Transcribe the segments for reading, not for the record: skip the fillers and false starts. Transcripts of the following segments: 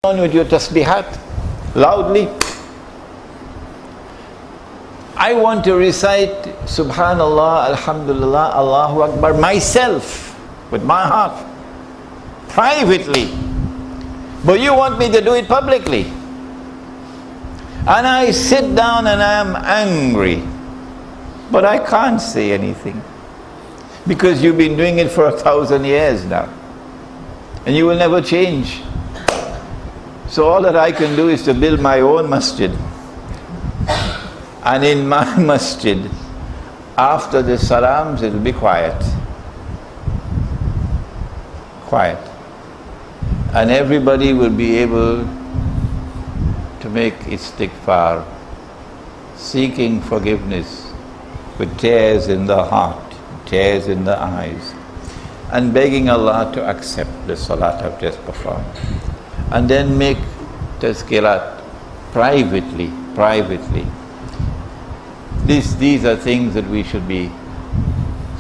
on with your tasbihat loudly. I want to recite Subhanallah, Alhamdulillah, Allahu Akbar myself, with my heart, privately. But you want me to do it publicly. And I sit down and I am angry. But I can't say anything. Because you've been doing it for 1,000 years now. And you will never change. So all that I can do is to build my own masjid. And in my masjid, after the salams, it will be quiet. Quiet. And everybody will be able to make istighfar, seeking forgiveness with tears in the heart, tears in the eyes, and begging Allah to accept the salat I've just performed. And then make tazkirat privately. These are things that we should be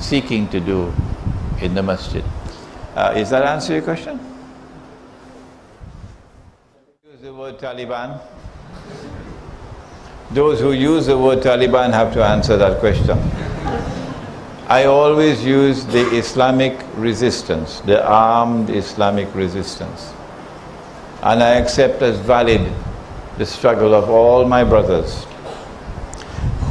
seeking to do in the masjid. Is that answer your question? Use the word Taliban. Those who use the word Taliban have to answer that question. I always use the Islamic resistance, the armed Islamic resistance. And I accept as valid the struggle of all my brothers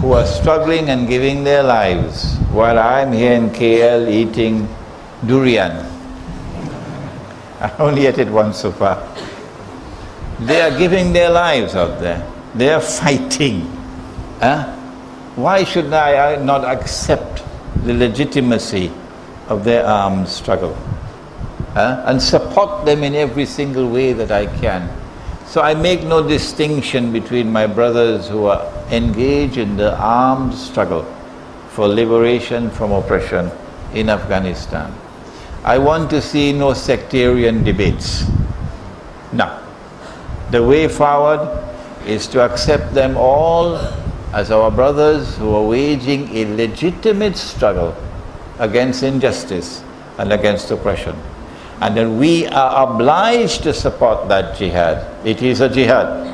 who are struggling and giving their lives while I'm here in KL eating durian. I only ate it once so far. They are giving their lives out there. They are fighting. Why should I not accept the legitimacy of their armed struggle? And support them in every single way that I can. So I make no distinction between my brothers who are engaged in the armed struggle for liberation from oppression in Afghanistan. I want to see no sectarian debates. No. The way forward is to accept them all as our brothers who are waging a legitimate struggle against injustice and against oppression. And then we are obliged to support that jihad. It is a jihad.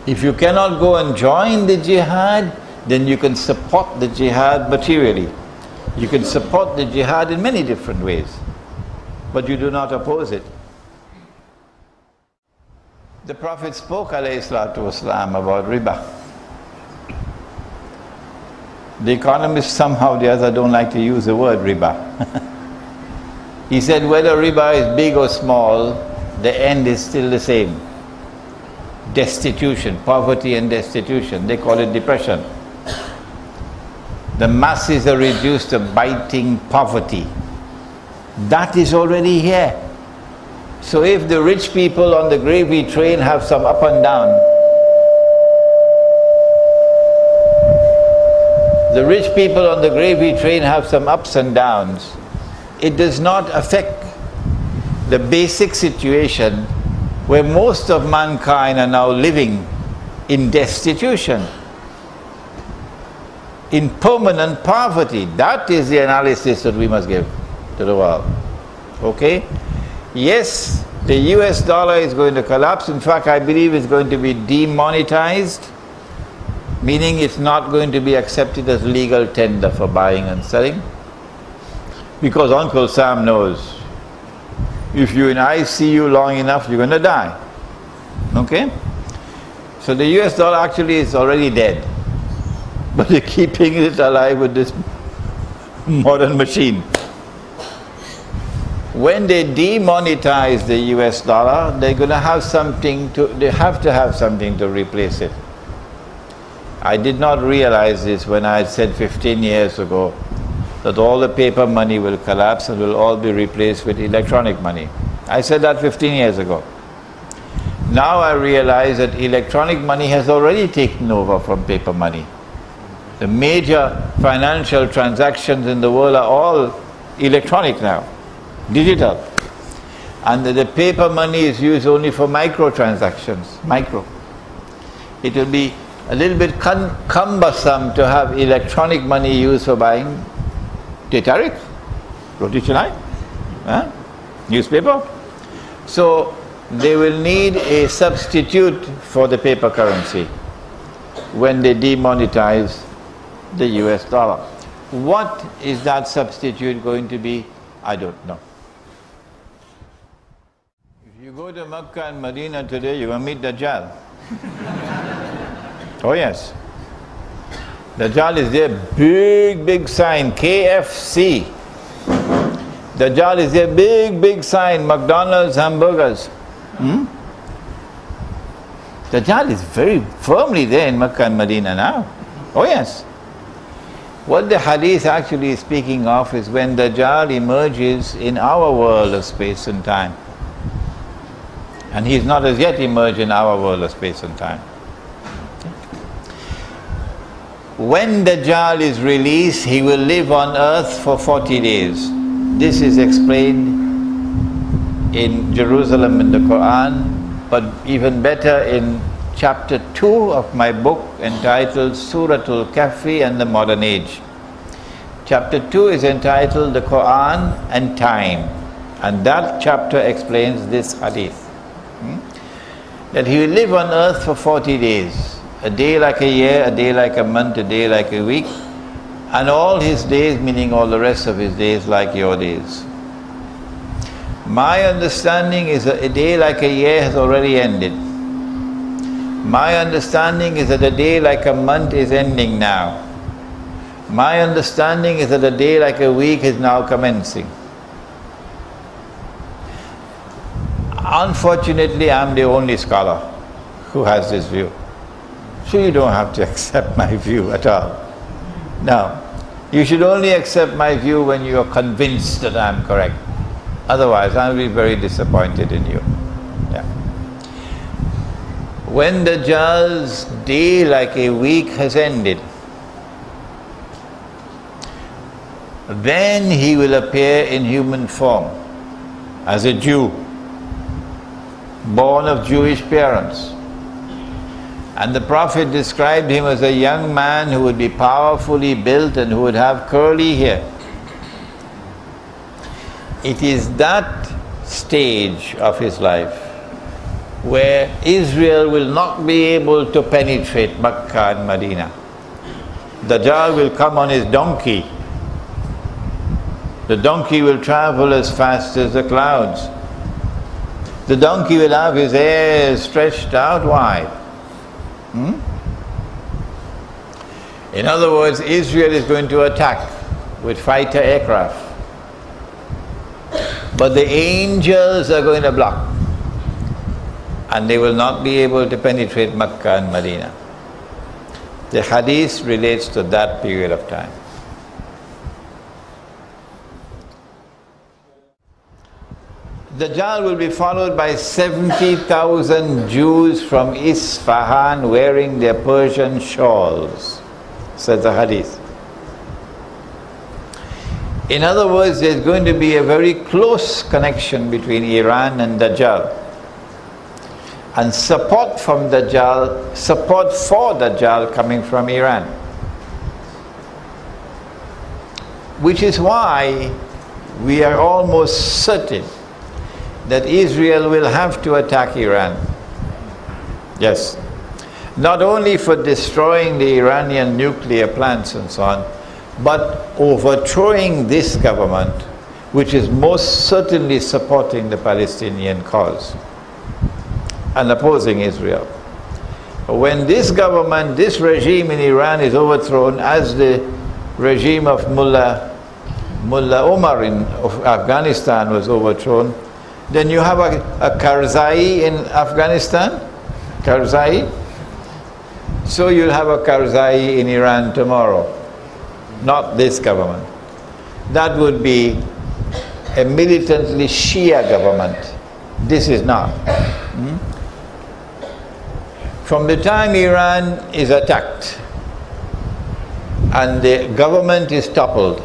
If you cannot go and join the jihad, then you can support the jihad materially. You can support the jihad in many different ways, but you do not oppose it. The Prophet spoke ﷺ about riba. The economists somehow or the other don't like to use the word riba. He said whether riba is big or small, the end is still the same. Destitution, poverty and destitution. They call it depression. The masses are reduced to biting poverty. That is already here. So if the rich people on the gravy train have some up and down, the rich people on the gravy train have some ups and downs, it does not affect the basic situation where most of mankind are now living in destitution, in permanent poverty. That is the analysis that we must give to the world. Okay? Yes, the US dollar is going to collapse. In fact, I believe it's going to be demonetized, meaning it's not going to be accepted as legal tender for buying and selling. Because Uncle Sam knows, if you're in ICU long enough, you're going to die. Okay? So the US dollar actually is already dead. But they're keeping it alive with this modern machine. When they demonetize the US dollar, they're going to have something to, they have to have something to replace it. I did not realize this when I said 15 years ago that all the paper money will collapse and will all be replaced with electronic money. I said that 15 years ago. Now I realize that electronic money has already taken over from paper money. The major financial transactions in the world are all electronic now, digital. And the paper money is used only for micro transactions, micro. It will be a little bit cumbersome to have electronic money used for buying tariq, roti chalai, newspaper. So they will need a substitute for the paper currency when they demonetize the US dollar. What is that substitute going to be? I don't know. If you go to Makkah and Medina today, you're going to meet Dajjal. Oh yes. Dajjal is there, big sign, KFC. Dajjal is there, big sign, McDonald's, hamburgers. Dajjal is very firmly there in Makkah and Medina now. Oh yes. What the hadith actually is speaking of is when Dajjal emerges in our world of space and time. And he's not as yet emerged in our world of space and time. When Dajjal is released, he will live on earth for 40 days. This is explained in Jerusalem in the Quran, but even better in chapter 2 of my book entitled Suratul Kahfi and the Modern Age. Chapter 2 is entitled The Quran and Time, and that chapter explains this hadith. That he will live on earth for 40 days, a day like a year, a day like a month, a day like a week, and all his days, meaning all the rest of his days, like your days. My understanding is that a day like a year has already ended. My understanding is that a day like a month is ending now. My understanding is that a day like a week is now commencing. Unfortunately, I'm the only scholar who has this view. So you don't have to accept my view at all. No. You should only accept my view when you are convinced that I'm correct. Otherwise, I'll be very disappointed in you. Yeah. When Dajjal's day like a week has ended, then he will appear in human form as a Jew, born of Jewish parents. And the Prophet described him as a young man who would be powerfully built and who would have curly hair. It is that stage of his life where Israel will not be able to penetrate Makkah and Medina. Dajjal will come on his donkey. The donkey will travel as fast as the clouds. The donkey will have his ears stretched out wide. In other words, Israel is going to attack with fighter aircraft. But the angels are going to block. And they will not be able to penetrate Makkah and Medina. The hadith relates to that period of time. Dajjal will be followed by 70,000 Jews from Isfahan wearing their Persian shawls, says the hadith. In other words, there's going to be a very close connection between Iran and Dajjal. And support for Dajjal coming from Iran. Which is why we are almost certain that Israel will have to attack Iran. Yes. Not only for destroying the Iranian nuclear plants and so on, but overthrowing this government, which is most certainly supporting the Palestinian cause and opposing Israel. When this government, this regime in Iran is overthrown, as the regime of Mullah Omar of Afghanistan was overthrown, then you have a Karzai in Afghanistan, Karzai. So you'll have a Karzai in Iran tomorrow, not this government. That would be a militantly Shia government. This is not. From the time Iran is attacked and the government is toppled,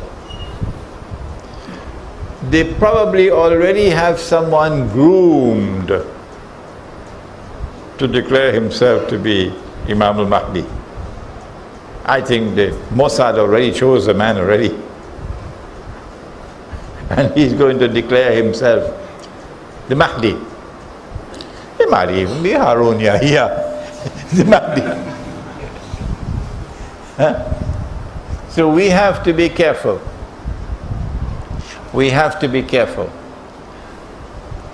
they probably already have someone groomed to declare himself to be Imam al-Mahdi. I think the Mossad already chose a man already. And he's going to declare himself the Mahdi. There might even be Harun Yahya. There might be. So we have to be careful. We have to be careful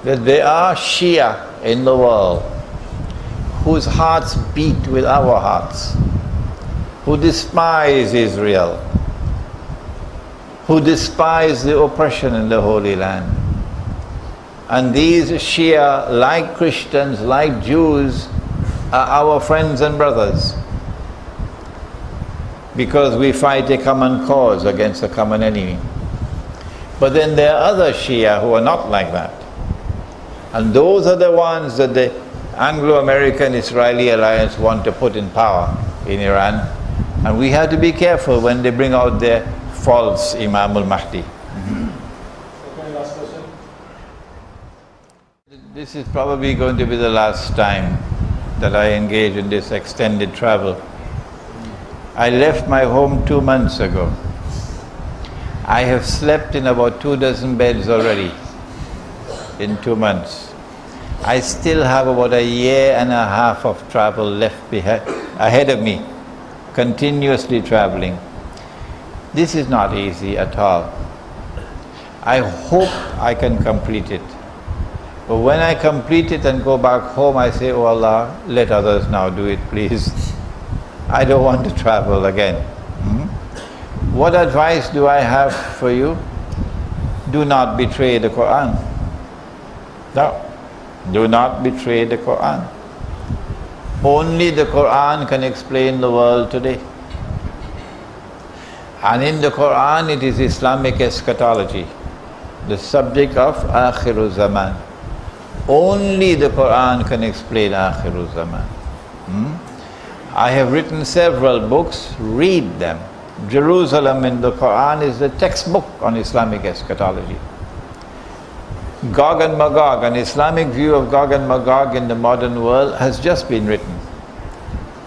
that there are Shia in the world whose hearts beat with our hearts, who despise Israel, who despise the oppression in the Holy Land. And these Shia, like Christians, like Jews, are our friends and brothers, because we fight a common cause against a common enemy. But then there are other Shia who are not like that. And those are the ones that the Anglo-American-Israeli alliance want to put in power in Iran. And we have to be careful when they bring out their false Imam al-Mahdi. Okay, last question. This is probably going to be the last time that I engage in this extended travel. I left my home 2 months ago. I have slept in about 24 beds already in 2 months. I still have about 1.5 years of travel left ahead of me, continuously traveling. This is not easy at all. I hope I can complete it. But when I complete it and go back home, I say, oh Allah, let others now do it, please. I don't want to travel again. What advice do I have for you? Do not betray the Quran. No. Do not betray the Quran. Only the Quran can explain the world today. And in the Quran it is Islamic eschatology, the subject of Akhiru Zaman. Only the Quran can explain Akhiru Zaman. I have written several books, read them. Jerusalem in the Quran is the textbook on Islamic eschatology. Gog and Magog, an Islamic view of Gog and Magog in the modern world, has just been written.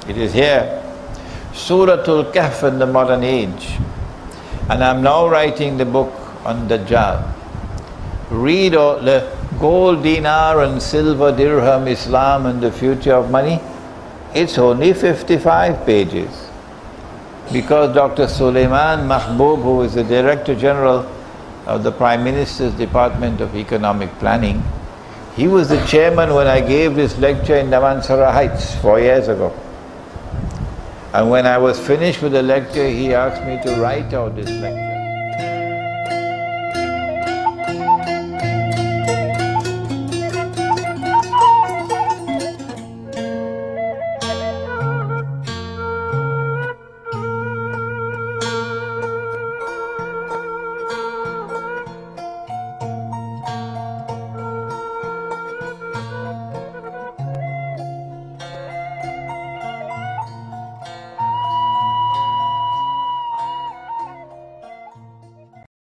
It is here. Suratul Kahf in the modern age. And I'm now writing the book on Dajjal. Read all the gold dinar and silver dirham, Islam and the future of money. It's only 55 pages. Because Dr. Suleiman Mahbub, who is the Director General of the Prime Minister's Department of Economic Planning, he was the chairman when I gave this lecture in Damansara Heights 4 years ago. And when I was finished with the lecture, he asked me to write out this lecture.